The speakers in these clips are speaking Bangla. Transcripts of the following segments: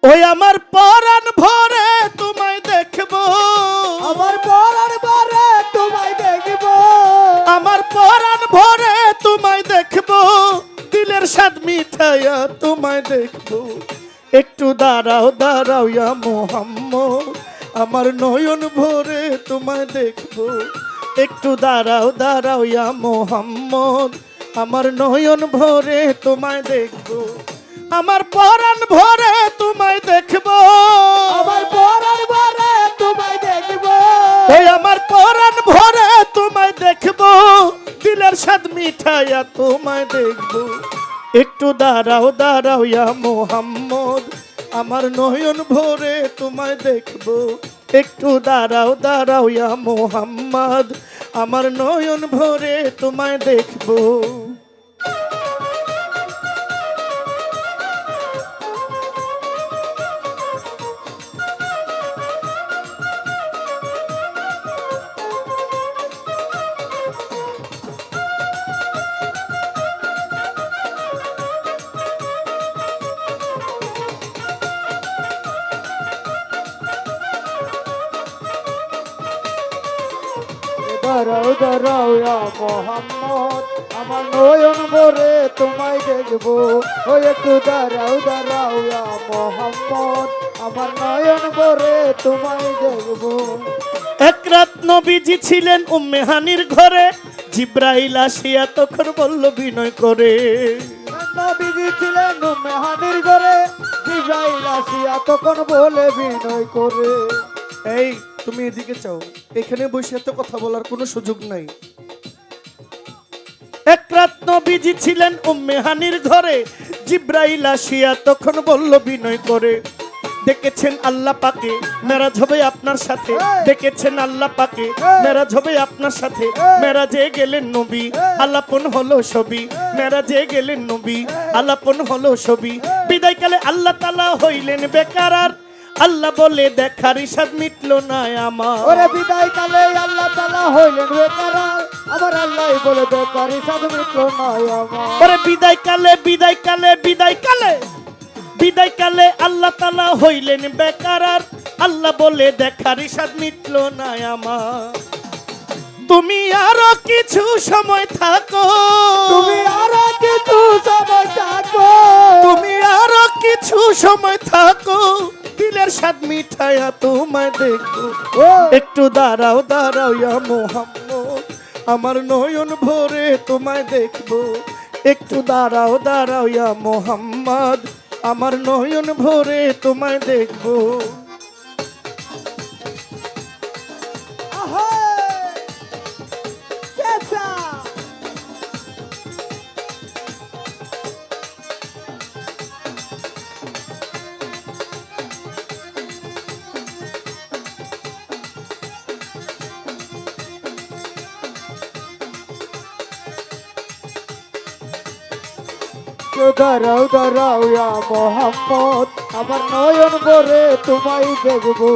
ওই আমার পরাণ ভরে তোমায় দেখবো, আমার পরাণ ভরে তোমায় দেখবো, আমার পরাণ ভরে তোমায় দেখবো, দিলের স্বাদ মিঠাইয়া তোমায় দেখবো। একটু দাঁড়াও দাঁড়াও ইয়া মোহাম্মদ, আমার নয়ন ভরে তোমায় দেখবো। একটু দাঁড়াও দাঁড়াও ইয়া মোহাম্মদ, আমার নয়ন ভরে তোমায় দেখবো। আমার পরাণ ভরে তোমায় দেখবো, আমার পরাণ ভরে তোমায় দেখবো, ওই আমার পরাণ ভরে তোমায় দেখবো, দিলের স্বাদ মিঠাইয়া তোমায় দেখবো। একটু দাঁড়াও দাঁড়াও ইয়া মোহাম্মদ, আমার নয়ন ভরে তোমায় দেখবো। একটু দাঁড়াও দাঁড়াও ইয়া মোহাম্মদ, আমার নয়ন ভরে তোমায় দেখবো। দাঁড়াও দাঁড়াও ইয়া মোহাম্মদ, আমার নয়ন ভরে তোমায় দেখবো। ও একটু দাঁড়াও দাঁড়াও ইয়া মোহাম্মদ, আমার নয়ন ভরে তোমায় দেখবো। এক রাত নবীজি ছিলেন উম্মে হানির ঘরে, জিব্রাইল আসিয়া তখন বলল বিনয় করে। নবীজি ছিলেন উম্মে হানির ঘরে, জিবরাইল আসিয়া তখন বলে বিনয় করে। এই তুমি এদিকে চাও, এখানে বসে এত কথা বলার কোনো সুযোগ নাই। এক রাত নবীজি ছিলেন উম্মে হানির ঘরে, জিব্রাইল আসিয়া তখন বলল বিনয় করে। দেখেছেন আল্লাহ পাকে মেরাজ হবে আপনার সাথে, দেখেছেন আল্লাহ পাকে মেরাজ হবে আপনার সাথে। মেরাজে গেলেন নবী, আলাপন হলো ছবি, মেরাজে গেলেন নবী, আলাপন হলো ছবি। বিদায়কালে আল্লাহ তাআলা হইলেন বেকার, আর আল্লাহ বলে দেখার ইসাদ মিটলো না আমার। ওরে বিদায় কালে আল্লাহ তাআলা হইলেন বেকার, আমার আল্লাহ বলে বেকার হিসাব মিটলো না আমার। ওরে বিদায়কালে বিদায়কালে বিদায়কালে বিদায়কালে আল্লাহ তাআলা হইলেন বেকার, আর আল্লাহ বলে দেখার ইসাদ মিটলো না আমার। তুমি আরো কিছু সময় থাকো, তুমি আরো কিছু সময় থাকো, তুমি আরো কিছু সময় থাকো, দিলের স্বাদ মিঠাইয়া তোমায় দেখবো। ও একটু দাঁড়াও দাঁড়াও ইয়া মোহাম্মদ, আমার নয়ন ভরে তোমায় দেখবো। একটু দাঁড়াও দাঁড়াও ইয়া মোহাম্মদ, আমার নয়ন ভরে তোমায় দেখবো। আহা চেঁচা। দাঁড়াও দাঁড়াও ইয়া মোহাম্মদ, আমার নয়ন ভরে তোমায় দেখবো।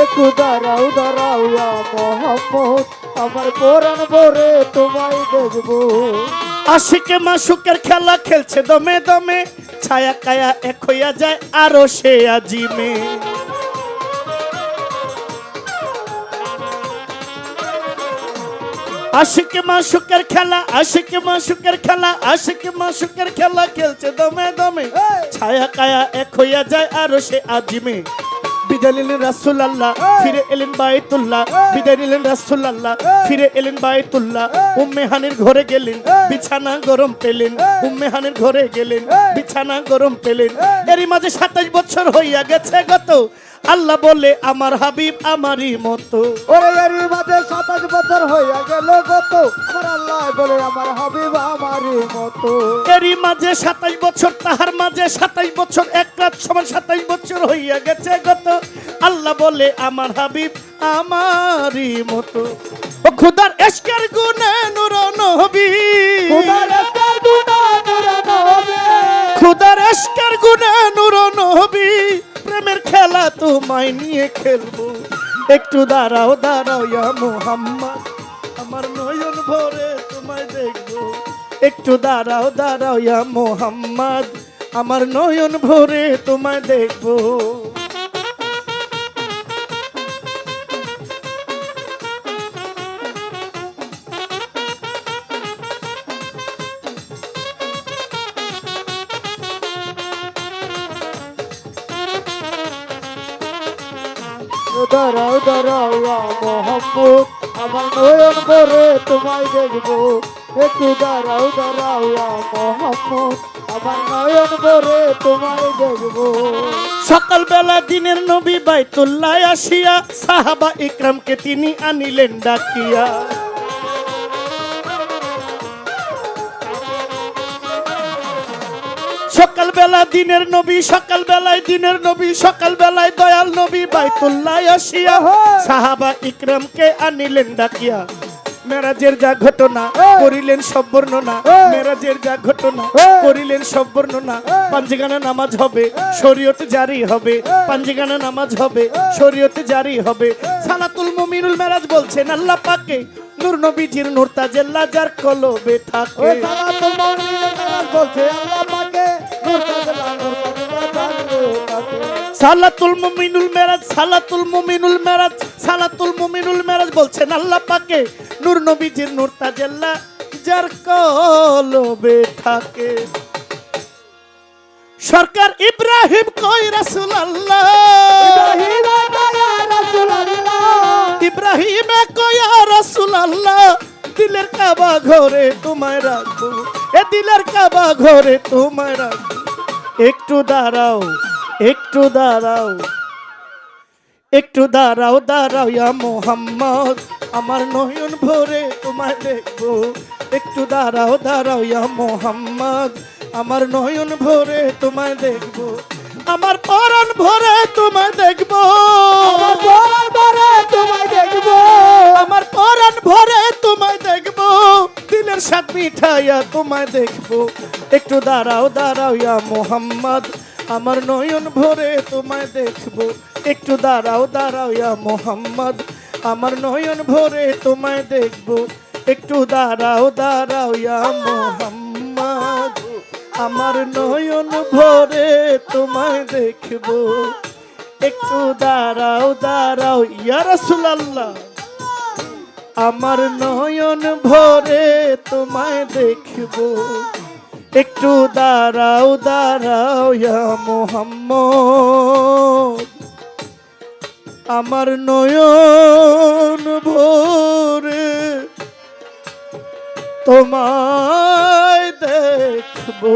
একটু দাঁড়াও দাঁড়াও ইয়া মোহাম্মদ, আমার পরাণ ভরে তোমায় দেখবো। আশিকে মাসুকের খেলা খেলছে দমে দমে, ছায়া কায়া এক হইয়া যায় আরো সে আজিমে। আশিকে মাসুকের খেলা, আশিকে মাসুকের খেলা, আশিকে মাসুকের খেলা খেলছে দমে দমে, ছায়া কায়া এক হইয়া যায় আরো সে আজিমে। বিদায় নিলেন রাসূলুল্লাহ, ফিরে এলেন বাইতুল্লাহ, বিদায় নিলেন রাসূলুল্লাহ, ফিরে এলেন বাইতুল্লাহ। উম্মে হানির ঘরে গেলেন, বিছানা গরম পেলেন, উম্মে হানির ঘরে গেলেন, বিছানা গরম পেলেন। এরই মাঝে 27 বছর হইয়া গেছে গত, আল্লাহ বলে আমার হাবিব আমারই মতো। ওরে এর মাঝে 27 বছর হইয়া গেল গত, আমার আল্লাহ বলে আমার হাবিব আমারই মতো। এরই মাঝে 27 বছর, তাহার মাঝে 27 বছর, এক রাত সমান 27 বছর হইয়া গেছে গত, আল্লাহ বলে আমার হাবিব আমারই মতো। ও খুদার এশকের গুনে নূর নবী, খুদার এশকের গুনে নূর নবী, খুদার এশকের গুনে নূর নবী, প্রেমের খেলা তোমায় নিয়ে খেলবো। একটু দাঁড়াও দাঁড়াও ইয়া মুহাম্মদ, আমার নয়ন ভরে তোমায় দেখবো। একটু দাঁড়াও দাঁড়াও ইয়া মুহাম্মদ, আমার নয়ন ভরে তোমায় দেখবো। দাঁড়াও দাঁড়াও মোহাম্মদ, আমার নয়ন ভরে তোমায় দেখবো। একটু দাঁড়াও দাঁড়াও মোহাম্মদ, আমার নয়ন ভরে তোমায় দেখবো। সকালবেলা দিনের নবী বাইতুল্লাহ আসিয়া সাহাবা ইকরামকে তিনি আনিলেন ডাকিয়া। সকালবেলা দিনের নবী, সকালবেলায় দিনের নবী, সকালবেলায় দয়াল নবী বাইতুল্লাহ আসিয়া সাহাবা ইকরামকে আনিলেন ডাকিয়া। মেরাজের যা ঘটনা করিলেন সব বর্ণনা, মেরাজের যা ঘটনা করিলেন সব বর্ণনা। পাঞ্জিগানা নামাজ হবে, শরীয়ত জারি হবে, পাঞ্জিগানা নামাজ হবে, শরীয়ত জারি হবে। সালাতুল মুমিনুল মেরাজ বলছেন আল্লাহ পাকে নূর নবীজির নূর তাজেল্লা যার কলবে থাকে। সালাতুল মুমিনুল মেরাজ বলছে আল্লাহ পাকে নূর তাজেল্লা, নূর তাজেল্লা যার কলবে থাকে। সালাতুল মুমিনুল মেরাজ, সালাতুল মুমিনুল মেরাজ, সালাতুল মুমিনুল মেরাজ বলছেন আল্লাহ পাকে নূর নবীজির নূর তাজেল্লা যার কলবে থাকে। সরকার ইব্রাহিম কই রাসূলুল্লাহ, ইব্রাহিম কই রাসূলুল্লাহ, দিলের কাবা ঘরে তোমায় রাখবো, এ দিলের কাবা ঘরে তোমায় রাখবো। একটু দাঁড়াও, একটু দাঁড়াও, একটু দাঁড়াও দাঁড়াও ইয়া মোহাম্মদ, আমার নয়ন ভরে তোমায় দেখবো। একটু দাঁড়াও দাঁড়াও ইয়া মোহাম্মদ, আমার নয়ন ভরে তোমায় দেখবো। আমার পরাণ ভরে তোমায় দেখবো, আমার পরাণ ভরে তোমায় দেখবো, আমার পরাণ ভরে তোমায় দেখবো। দিলের স্বাদ মিঠাইয়া তোমায় দেখবো। একটু দাঁড়াও দাঁড়াও ইয়া মোহাম্মদ, আমার নয়ন ভরে তোমায় দেখবো। একটু দাঁড়াও দাঁড়াও ইয়া মোহাম্মদ, আমার নয়ন ভরে তোমায় দেখবো। একটু দাঁড়াও দাঁড়াও ইয়া মোহাম্মদ, আমার নয়ন ভরে তোমায় দেখবো। একটু দাঁড়াও দাঁড়াও ইয়া রাসূলুল্লাহ, আমার নয়ন ভরে তোমায় দেখবো। একটু দাঁড়াও দাঁড়াও ইয়া মুহাম্মদ, আমার নয়ন ভরে তোমায় দেখবো।